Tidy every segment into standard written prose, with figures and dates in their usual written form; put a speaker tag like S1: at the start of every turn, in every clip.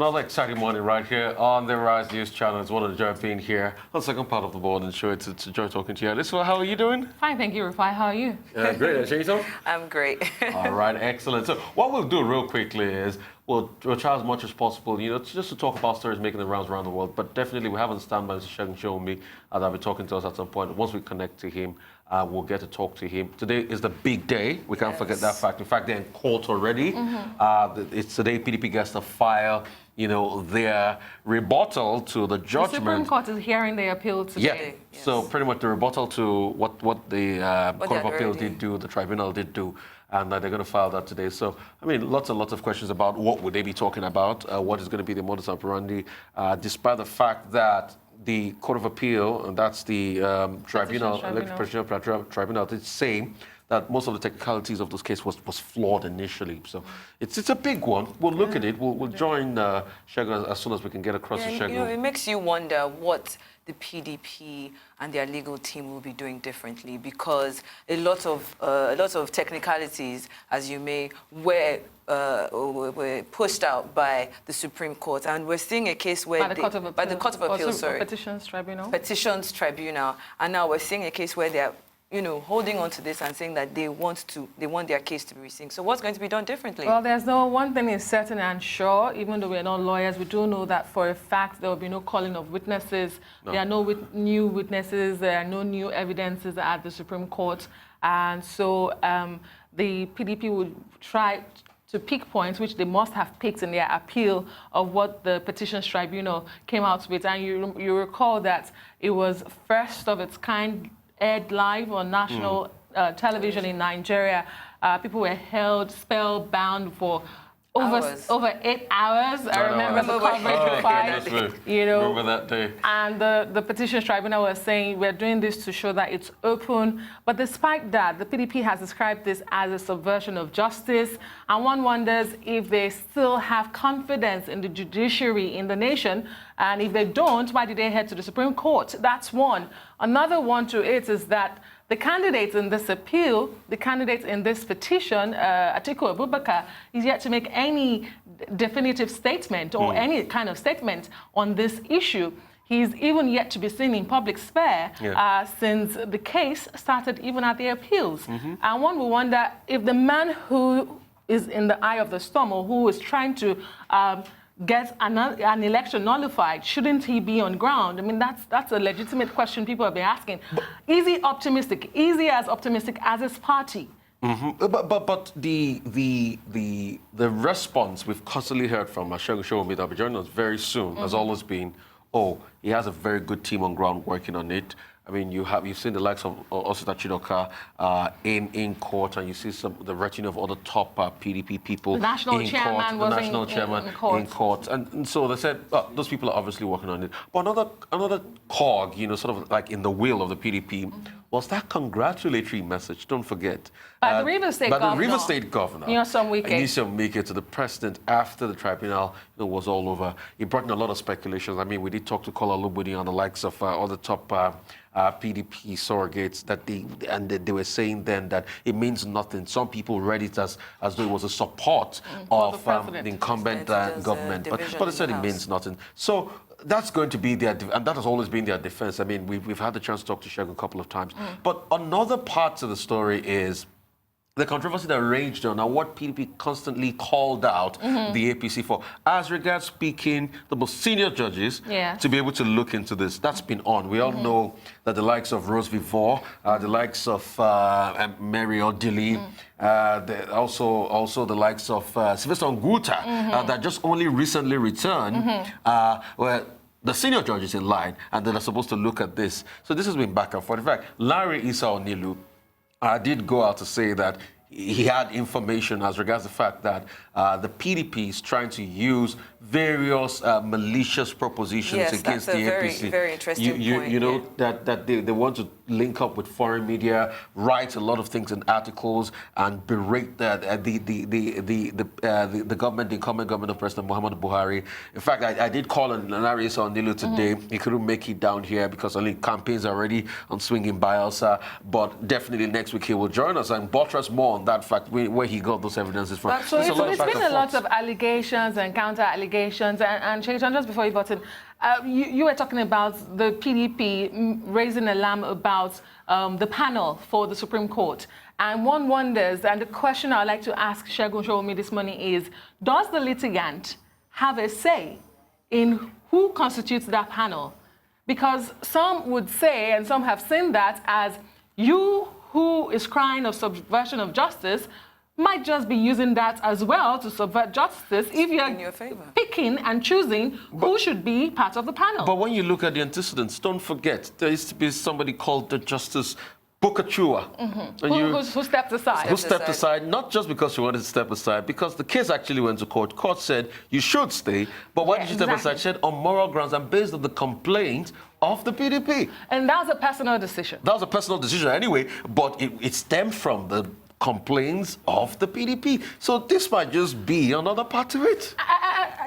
S1: Another exciting morning right here on the Rise News channel. It's one of the joy of being here on the second part of the morning show. It's a joy talking to you. Alyssa, how are you doing?
S2: Fine, thank you, Rufai. How are you?
S1: Great. And Shaitan?
S3: I'm great.
S1: All right, excellent. So what we'll do real quickly is we'll try as much as possible, just to talk about stories making the rounds around the world. But definitely we have on standby Segun Showunmi that'll be talking to us at some point. Once we connect to him, we'll get to talk to him. Today is the big day. We can't forget that fact. In fact, they're in court already. It's today PDP gets to file, their rebuttal to the judgment.
S2: The Supreme Court is hearing the appeal today.
S1: Yeah. Yes. So pretty much the rebuttal to what the Court of Appeal did do, the tribunal did do, and they're going to file that today. So, I mean, lots and lots of questions about what would they be talking about, what is going to be the modus operandi, despite the fact that the Court of Appeal, and that's the tribunal, tribunal, did say that most of the technicalities of this case was flawed initially. So it's a big one. We'll look at it. We'll join Segun as soon as we can get across to Segun.
S3: It makes you wonder what the PDP and their legal team will be doing differently, because a lot of technicalities, as you may, were pushed out by the Supreme Court, and we're seeing a case where
S2: by the Court of Appeal, Petitions
S3: Tribunal, and now we're seeing a case where they're holding on to this and saying that they want their case to be reseen. So what's going to be done differently?
S2: Well, one thing is certain and sure, even though we're not lawyers, we do know that for a fact there will be no calling of witnesses. No. There are no new witnesses, there are no new evidences at the Supreme Court. And so the PDP would try to pick points, which they must have picked in their appeal of what the Petitions Tribunal came out with. And you recall that it was first of its kind, aired live on national television in Nigeria. People were held spellbound for over 8 hours. I remember the coverage
S1: remember that day.
S2: And the Petitions Tribunal was saying we're doing this to show that it's open. But despite that, the PDP has described this as a subversion of justice. And one wonders if they still have confidence in the judiciary in the nation. And if they don't, why did they head to the Supreme Court? That's one. Another one to it is that the candidates in this appeal, the candidates in this petition, Atiku Abubakar, is yet to make any definitive statement or any kind of statement on this issue. He's even yet to be seen in public sphere since the case started even at the appeals. And one will wonder if the man who is in the eye of the storm or who is trying to get an election nullified, shouldn't he be on ground? I mean, that's a legitimate question people have been asking. Is he optimistic? Is he as optimistic as his party?
S1: But the response we've constantly heard from Segun Showunmi that'll be joining us very soon has always been, he has a very good team on ground working on it. I mean, you've seen the likes of Osita Chidoka in court, and you see the retinue of other top PDP people
S2: in court.
S1: And so they said, those people are obviously working on it. But another cog, sort of like in the wheel of the PDP, was that congratulatory message. Don't forget.
S2: By the River State Governor.
S1: Nyesom Wike to the president after the tribunal was all over. He brought in a lot of speculations. I mean, we did talk to Kola Lubudi and the likes of other top PDP surrogates they were saying then that it means nothing. Some people read it as though it was a support of the incumbent government, but they said it means nothing. So that's going to be and that has always been their defense. I mean, we've had the chance to talk to Segun a couple of times. But another part of the story is the controversy that raged on what PDP constantly called out the APC for, as regards speaking the most senior judges to be able to look into this. That's been on. We all know that the likes of Rose Vivor, the likes of Mary Odili, also the likes of Sylvester Nguta, that just only recently returned, were the senior judges in line, and they're supposed to look at this. So this has been back and forth. In fact, Larry Issa Onilu did go out to say that he had information as regards the fact that the PDP is trying to use various malicious propositions against the APC.
S3: Very interesting point.
S1: You know that they want to link up with foreign media, write a lot of things in articles, and berate the government, the incumbent government of President Muhammadu Buhari. In fact, I did call on Larry Issa Onilu today. He couldn't make it down here because only campaigns are already on swinging Bielsa. But definitely next week he will join us and buttress more on on that fact, where he got those evidences from.
S2: So
S1: There's a lot of
S2: it's
S1: back
S2: been
S1: and
S2: a lot
S1: forth.
S2: of allegations and counter-allegations. And Shaitan, just before you got in, you were talking about the PDP raising alarm about the panel for the Supreme Court. And one wonders, and the question I'd like to ask Segun Showunmi this morning is, does the litigant have a say in who constitutes that panel? Because some would say, and some have seen that as you who is crying of subversion of justice might just be using that as well to subvert justice if you're picking and choosing who should be part of the panel.
S1: But when you look at the antecedents, don't forget, there used to be somebody called the Justice Bukachua.
S2: Who stepped aside.
S1: Who stepped aside, not just because she wanted to step aside, because the case actually went to court. Court said, you should stay, but why did you step aside? She said, on moral grounds and based on the complaint of the PDP.
S2: And that was a personal decision.
S1: That was a personal decision anyway, but it stemmed from the complaints of the PDP. So this might just be another part of it.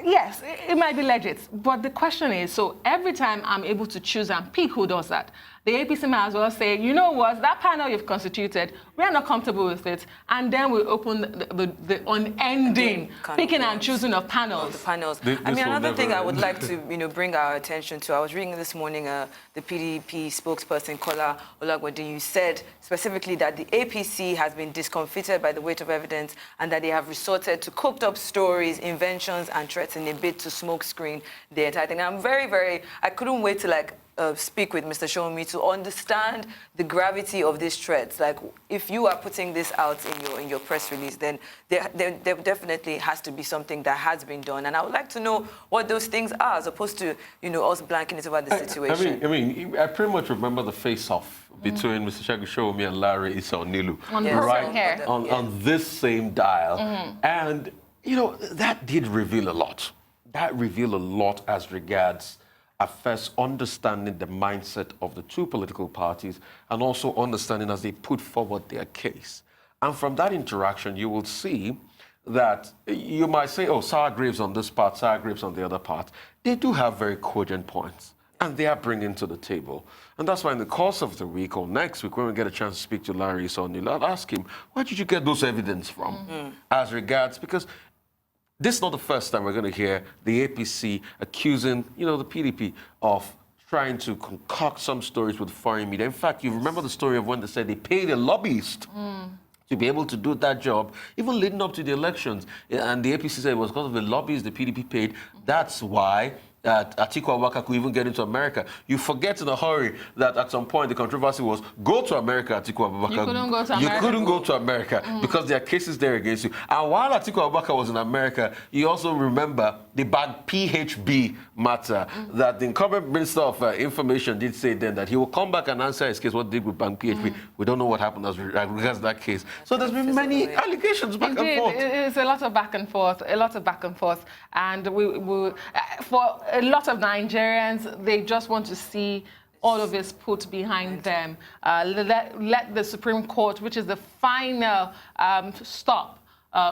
S2: Yes, it might be legit. But the question is, so every time I'm able to choose and pick who does that, the APC might as well say, you know what, that panel you've constituted, we're not comfortable with it. And then we open the unending picking and choosing of panels.
S3: The panels. I mean, another thing I would like to bring our attention to, I was reading this morning the PDP spokesperson, Kola Olagwadi, you said specifically that the APC has been discomfited by the weight of evidence and that they have resorted to cooked up stories, inventions and threats in a bid to smokescreen the entire thing. And I'm I couldn't wait to speak with Mr. Showunmi to understand the gravity of these threats. Like, if you are putting this out in your press release, then there definitely has to be something that has been done. And I would like to know what those things are, as opposed to us blanking it over the situation.
S1: I pretty much remember the face-off between Mr. Segun Showunmi and Larry Isonilu on this same dial, and that did reveal a lot. That revealed a lot as regards at first understanding the mindset of the two political parties and also understanding as they put forward their case. And from that interaction, you will see that you might say, oh, sour grapes on this part, sour grapes on the other part. They do have very cogent points, and they are bringing to the table. And that's why in the course of the week or next week, when we get a chance to speak to Larry Isonilu, I'll ask him, where did you get those evidence from? As regards, because this is not the first time we're going to hear the APC accusing, the PDP of trying to concoct some stories with foreign media. In fact, you remember the story of when they said they paid a lobbyist to be able to do that job, even leading up to the elections. And the APC said it was because of the lobbyist the PDP paid. That's why Atiku Abubakar could even get into America. You forget in a hurry that at some point the controversy was, go to America, Atiku Abubakar.
S2: You couldn't go to America.
S1: You couldn't go to America because there are cases there against you. And while Atiku Abubakar was in America, you also remember the bad PHB matter that the incumbent Minister of Information did say then that he will come back and answer his case, what did with Bank PHB. We don't know what happened as regards that case. So there's been many allegations back and forth.
S2: It's a lot of back and forth, And for a lot of Nigerians, they just want to see all of this put behind them. Let the Supreme Court, which is the final stop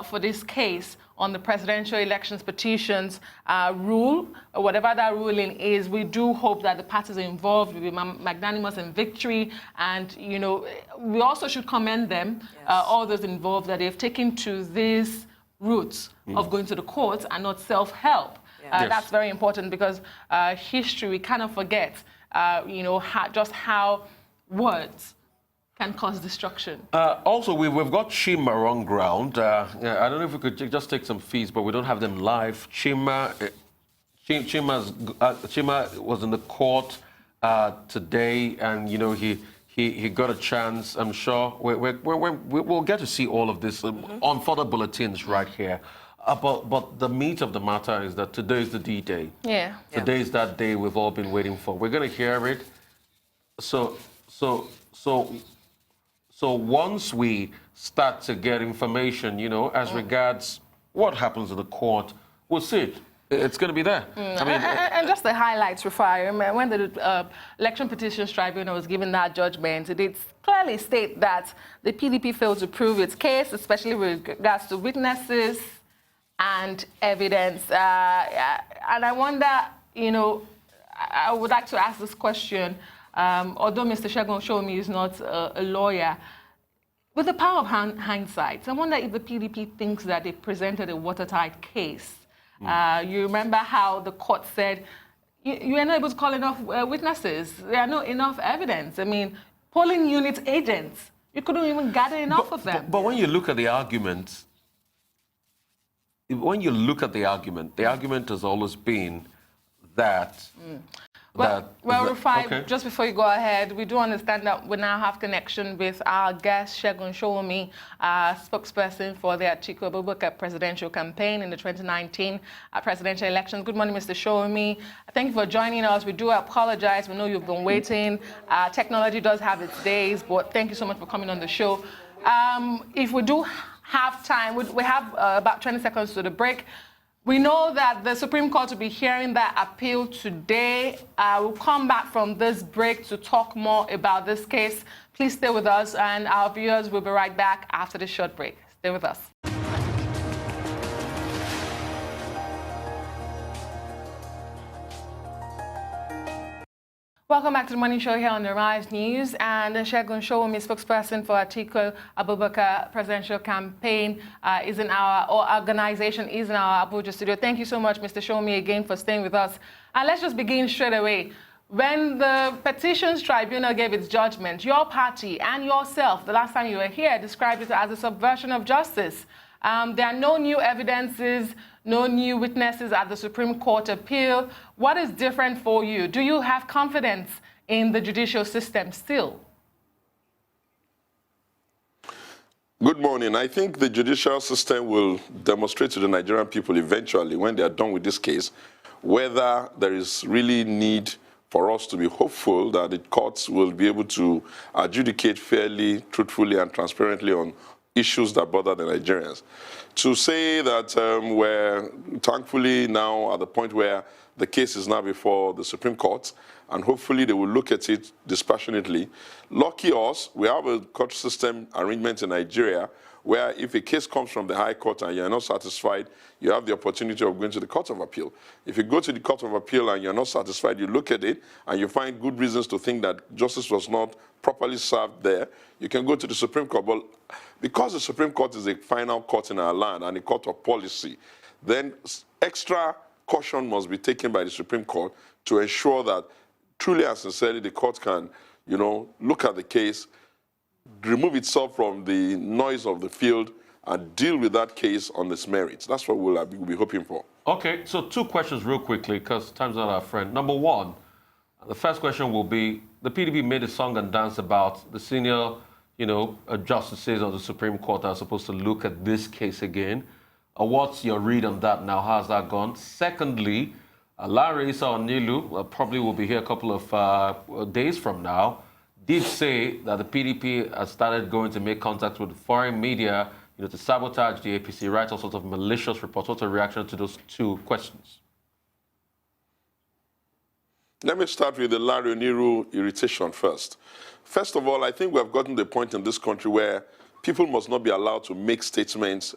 S2: for this case on the presidential elections petitions, rule. Whatever that ruling is, we do hope that the parties involved will be magnanimous in victory. And, we also should commend them, all those involved, that they've taken to these routes of going to the courts and not self-help. That's very important because history, we kind of forget, just how words can cause destruction.
S1: Also, we've got Chima on ground. I don't know if we could just take some feeds, but we don't have them live. Chima was in the court today, and he got a chance. I'm sure we'll get to see all of this on further bulletins right here. But the meat of the matter is that today is the D-Day. Today is that day we've all been waiting for. We're going to hear it. So once we start to get information, as regards what happens in the court, we'll see it. It's going to be there.
S2: And just the highlights, Rufai, when the Election Petitions Tribunal was given that judgment, it did clearly state that the PDP failed to prove its case, especially with regards to witnesses and evidence. And I wonder, I would like to ask this question, although Mr. Segun Showunmi is not a lawyer, With the power of hindsight, I wonder if the PDP thinks that they presented a watertight case. You remember how the court said, you are not able to call enough witnesses. There are not enough evidence. I mean, polling unit agents, you couldn't even gather enough of them.
S1: But when you look at the argument, the argument has always been that...
S2: Well, Rufai, okay. Just before you go ahead, we do understand that we now have connection with our guest, Segun Showunmi, spokesperson for the Atiku Abubakar presidential campaign in the 2019 presidential elections. Good morning, Mr. Showunmi. Thank you for joining us. We do apologize. We know you've been waiting. Technology does have its days, but thank you so much for coming on the show. If we do have time, we have about 20 seconds to the break. We know that the Supreme Court will be hearing that appeal today. We'll come back from this break to talk more about this case. Please stay with us, and our viewers will be right back after this short break. Stay with us. Welcome back to the Morning Show here on the Rise News. And Segun Showunmi, spokesperson for Atiku Abubakar presidential campaign, is in our organization, is in our Abuja studio. Thank you so much, Mr. Showunmi, again for staying with us. And let's just begin straight away. When the Petitions Tribunal gave its judgment, your party and yourself, the last time you were here, described it as a subversion of justice. There are no new evidences, no new witnesses at the Supreme Court appeal. What is different for you? Do you have confidence in the judicial system still?
S4: Good morning. I think the judicial system will demonstrate to the Nigerian people eventually, when they are done with this case, whether there is really need for us to be hopeful that the courts will be able to adjudicate fairly, truthfully, and transparently on issues that bother the Nigerians. To say that we're thankfully now at the point where the case is now before the Supreme Court, and hopefully they will look at it dispassionately. Lucky us, we have a court system arrangement in Nigeria where if a case comes from the High Court and you're not satisfied, you have the opportunity of going to the Court of Appeal. If you go to the Court of Appeal and you're not satisfied, you look at it and you find good reasons to think that justice was not properly served there, you can go to the Supreme Court. But because the Supreme Court is a final court in our land and a court of policy, then extra caution must be taken by the Supreme Court to ensure that truly and sincerely the court can, look at the case, remove itself from the noise of the field, and deal with that case on its merits. That's what we'll be hoping for.
S1: Okay, so two questions real quickly, because time's not our friend. Number one, the first question will be, the PDP made a song and dance about the senior, justices of the Supreme Court are supposed to look at this case again. What's your read on that now? How's that gone? Secondly, Larry Issa Onilu, probably will be here a couple of days from now, did say that the PDP has started going to make contact with foreign media, to sabotage the APC, write all sorts of malicious reports. What's a reaction to those two questions?
S4: Let me start with the Larry Onilu irritation first. First of all, I think we have gotten to the point in this country where people must not be allowed to make statements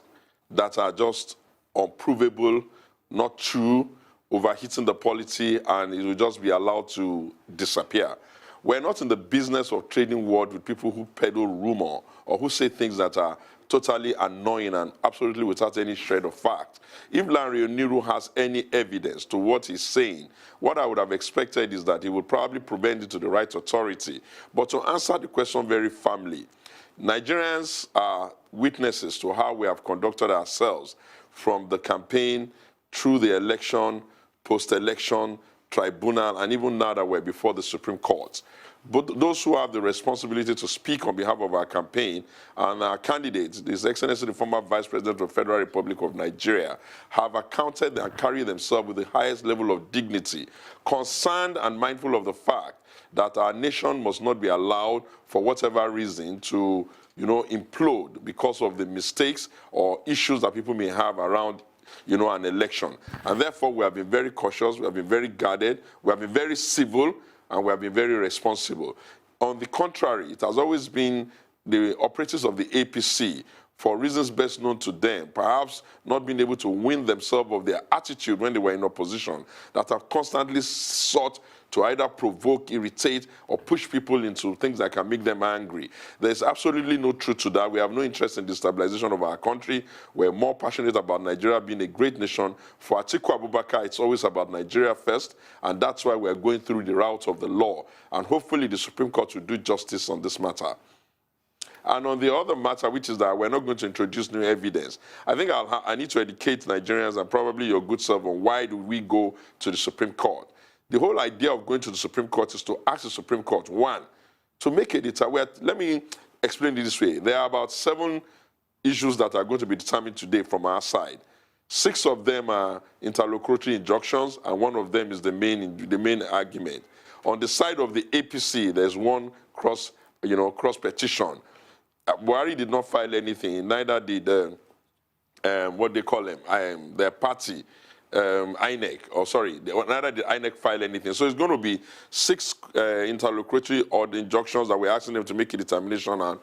S4: that are just unprovable, not true, overheating the polity, and it will just be allowed to disappear. We're not in the business of trading word with people who peddle rumor or who say things that are totally annoying and absolutely without any shred of fact. If Larry Onilu has any evidence to what he's saying, what I would have expected is that he would probably present it to the right authority. But to answer the question very firmly, Nigerians are witnesses to how we have conducted ourselves from the campaign through the election, post-election, tribunal, and even now that we're before the Supreme Court. But those who have the responsibility to speak on behalf of our campaign and our candidates, His Excellency the former Vice President of the Federal Republic of Nigeria, have accounted and carried themselves with the highest level of dignity, concerned and mindful of the fact that our nation must not be allowed, for whatever reason, to implode because of the mistakes or issues that people may have around an election. And therefore, we have been very cautious, we have been very guarded, we have been very civil, and we have been very responsible. On the contrary, it has always been the operatives of the APC, for reasons best known to them, perhaps not being able to win themselves of their attitude when they were in opposition, that have constantly sought to either provoke, irritate, or push people into things that can make them angry. There's absolutely no truth to that. We have no interest in the stabilization of our country. We're more passionate about Nigeria being a great nation. For Atiku Abubakar, it's always about Nigeria first, and that's why we're going through the route of the law. And hopefully the Supreme Court will do justice on this matter. And on the other matter, which is that we're not going to introduce new evidence, I think I need to educate Nigerians and probably your good self on why do we go to the Supreme Court. The whole idea of going to the Supreme Court is to ask the Supreme Court, one, to make a determination. Let me explain it this way. There are about 7 issues that are going to be determined today from our side. 6 of them are interlocutory injunctions, and 1 of them is the main argument. On the side of the APC, there's one cross petition. Buhari did not file anything, neither did what they call them, their party, INEC, neither did INEC file anything. So it's going to be 6 interlocutory or the injunctions that we're asking them to make a determination on,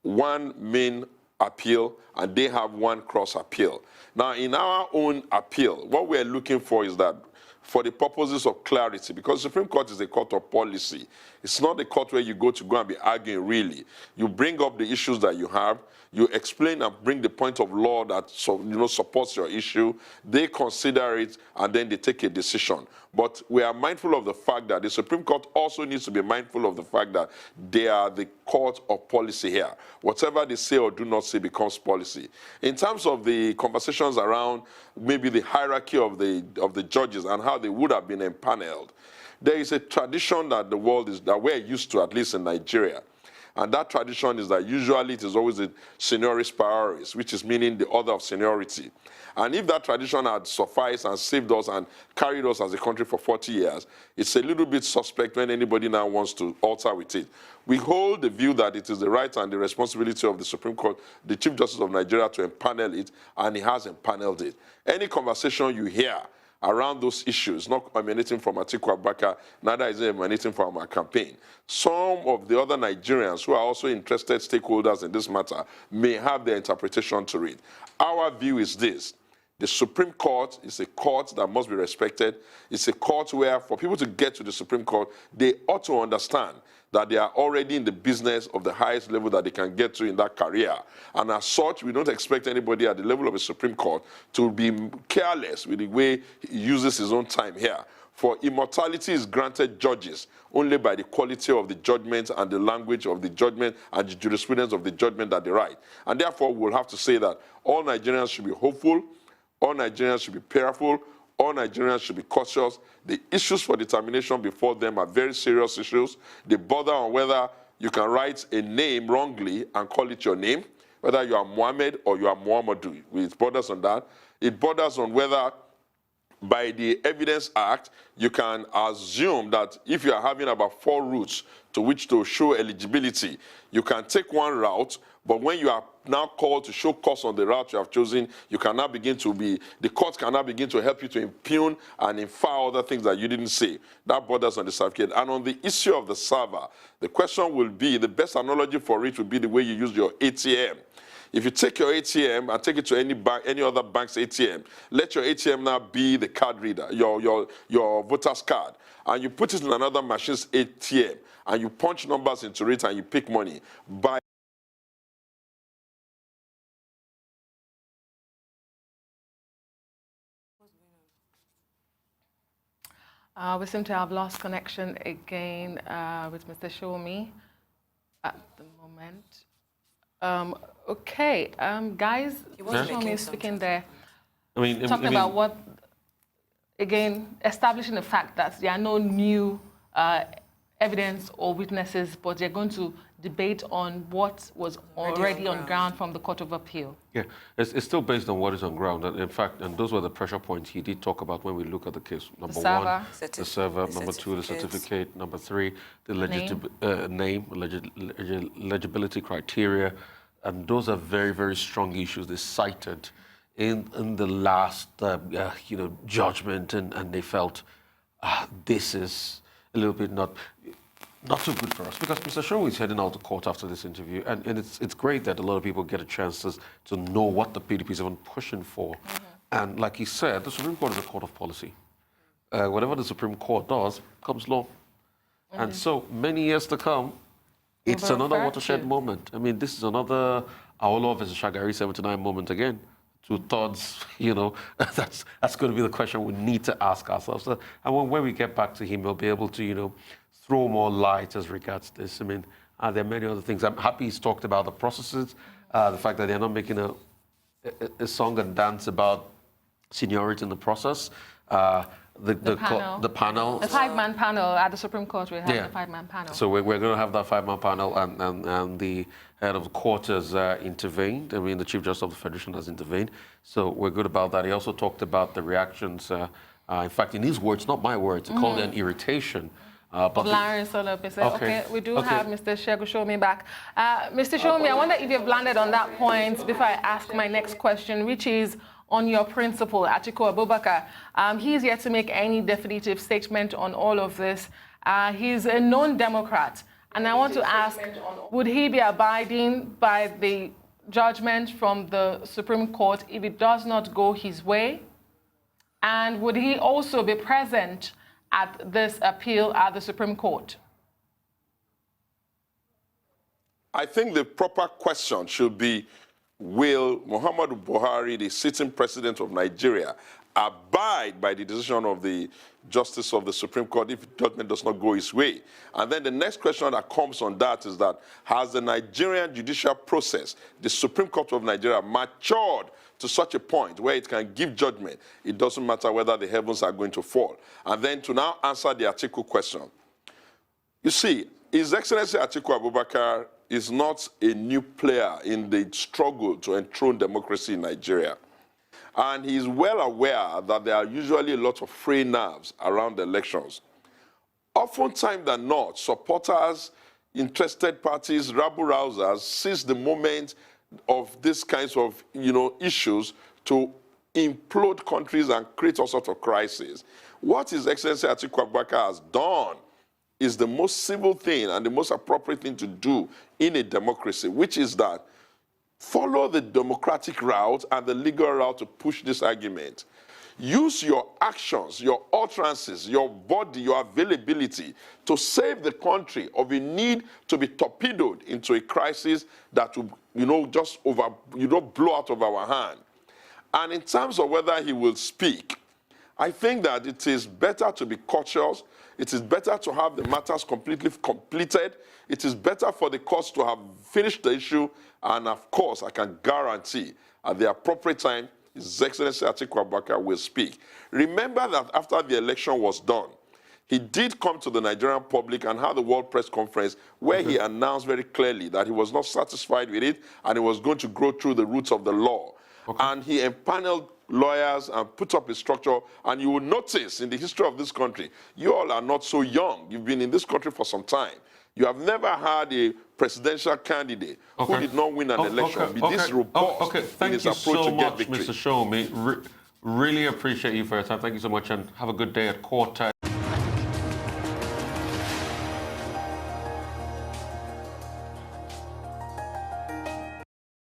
S4: 1 main appeal, and they have 1 cross appeal. Now, in our own appeal, what we're looking for is that for the purposes of clarity, because the Supreme Court is a court of policy. It's not a court where you go and be arguing, really. You bring up the issues that you have, you explain and bring the point of law that supports your issue, they consider it, and then they take a decision. But we are mindful of the fact that the Supreme Court also needs to be mindful of the fact that they are the court of policy here. Whatever they say or do not say becomes policy. In terms of the conversations around maybe the hierarchy of the judges and how they would have been empaneled, there is a tradition that that we're used to, at least in Nigeria. And that tradition is that usually it is always a senioris pares, which is meaning the order of seniority. And if that tradition had sufficed and saved us and carried us as a country for 40 years, it's a little bit suspect when anybody now wants to alter with it. We hold the view that it is the right and the responsibility of the Supreme Court, the Chief Justice of Nigeria, to empanel it, and he has empaneled it. Any conversation you hear around those issues, not emanating from Atiku Abubakar, neither is it emanating from our campaign. Some of the other Nigerians who are also interested stakeholders in this matter may have their interpretation to it. Our view is this. The Supreme Court is a court that must be respected. It's a court where, for people to get to the Supreme Court, they ought to understand that they are already in the business of the highest level that they can get to in that career. And as such, we don't expect anybody at the level of a Supreme Court to be careless with the way he uses his own time here. For immortality is granted judges only by the quality of the judgment and the language of the judgment and the jurisprudence of the judgment that they write. And therefore, we'll have to say that all Nigerians should be hopeful, all Nigerians should be prayerful, all Nigerians should be cautious. The issues for determination before them are very serious issues. They bother on whether you can write a name wrongly and call it your name, whether you are Mohammed or you are Muhammadu. It borders on that. It borders on whether by the Evidence Act, you can assume that if you are having about 4 routes to which to show eligibility, you can take one route, but when you are now called to show cause on the route you have chosen, you can now begin to the court can now begin to help you to impugn and infer other things that you didn't say. That borders on the certificate. And on the issue of the server, the question will be, the best analogy for it would be the way you use your ATM. If you take your ATM and take it to any bank, any other bank's ATM, let your ATM now be the card reader, your voter's card, and you put it in another machine's ATM, and you punch numbers into it and you pick money.
S2: We seem to have lost connection again with Mr. Showunmi at the moment. Okay, guys, Mr. Showunmi is speaking there. Talking about what, again, establishing the fact that there are no new evidence or witnesses, but they're going to debate on what was already on ground from the Court of Appeal.
S1: Yeah, it's still based on what is on ground. And in fact, and those were the pressure points he did talk about when we look at the case. Number one, the server. Number two, the certificate. Number three, the legibility criteria. And those are very, very strong issues they cited in the last judgment, and they felt this is a little bit not so good for us, because Mr. Showunmi is heading out to court after this interview, and it's great that a lot of people get a chance to know what the PDP is even pushing for. And like he said, the Supreme Court is a court of policy. whatever the Supreme Court does becomes law. And so many years to come, it's another watershed moment. I mean, this is another Awolowo versus Shagari 79 moment again. Two-thirds, that's going to be the question we need to ask ourselves. And when we get back to him, he'll be able to, throw more light as regards this. I mean, there are many other things. I'm happy he's talked about the processes, the fact that they're not making a song and dance about seniority in the process. The panel.
S2: The five-man panel at the Supreme Court. We have the five-man panel.
S1: So we're going to have that five-man panel, and the head of the court has intervened. I mean, the Chief Justice of the Federation has intervened. So we're good about that. He also talked about the reactions. In fact, in his words, not my words, he called it an irritation.
S2: But Larry Solop said, okay, we do have Mr. Segun Showunmi back. Mr. Showunmi, I wonder if you've landed on that point before I ask my next question, which is on your principal, Atiku Abubakar. He's yet to make any definitive statement on all of this. He's a known Democrat. And I want to ask, would he be abiding by the judgment from the Supreme Court if it does not go his way? And would he also be present at this appeal at the Supreme Court?
S4: I think the proper question should be, will Muhammadu Buhari, the sitting president of Nigeria, abide by the decision of the Justice of the Supreme Court if judgment does not go his way? And then the next question that comes on that is that, has the Nigerian judicial process, the Supreme Court of Nigeria, matured to such a point where it can give judgment? It doesn't matter whether the heavens are going to fall. And then to now answer the Atiku question. You see, His Excellency Atiku Abubakar is not a new player in the struggle to enthrone democracy in Nigeria. And he's well aware that there are usually a lot of frayed nerves around elections. Oftentimes than not, supporters, interested parties, rabble-rousers seize the moment of these kinds of issues to implode countries and create all sorts of crises. What His Excellency Atiku Abubakar has done is the most civil thing and the most appropriate thing to do in a democracy, which is that follow the democratic route and the legal route to push this argument. Use your actions, your utterances, your body, your availability to save the country of a need to be torpedoed into a crisis that will, just blow out of our hand. And in terms of whether he will speak, I think that it is better to be cautious. It is better to have the matters completely completed. It is better for the courts to have finished the issue. And of course, I can guarantee at the appropriate time, His Excellency Atiku Abubakar will speak. Remember that after the election was done, he did come to the Nigerian public and had the World Press Conference where he announced very clearly that he was not satisfied with it and he was going to go through the roots of the law. And he empaneled lawyers and put up a structure, and you will notice in the history of this country, you all are not so young. You've been in this country for some time. You have never had a presidential candidate who did not win an election be this robust in his approach to get victory.
S1: Mr. Showunmi. Really appreciate you for your time. Thank you so much, and have a good day at court.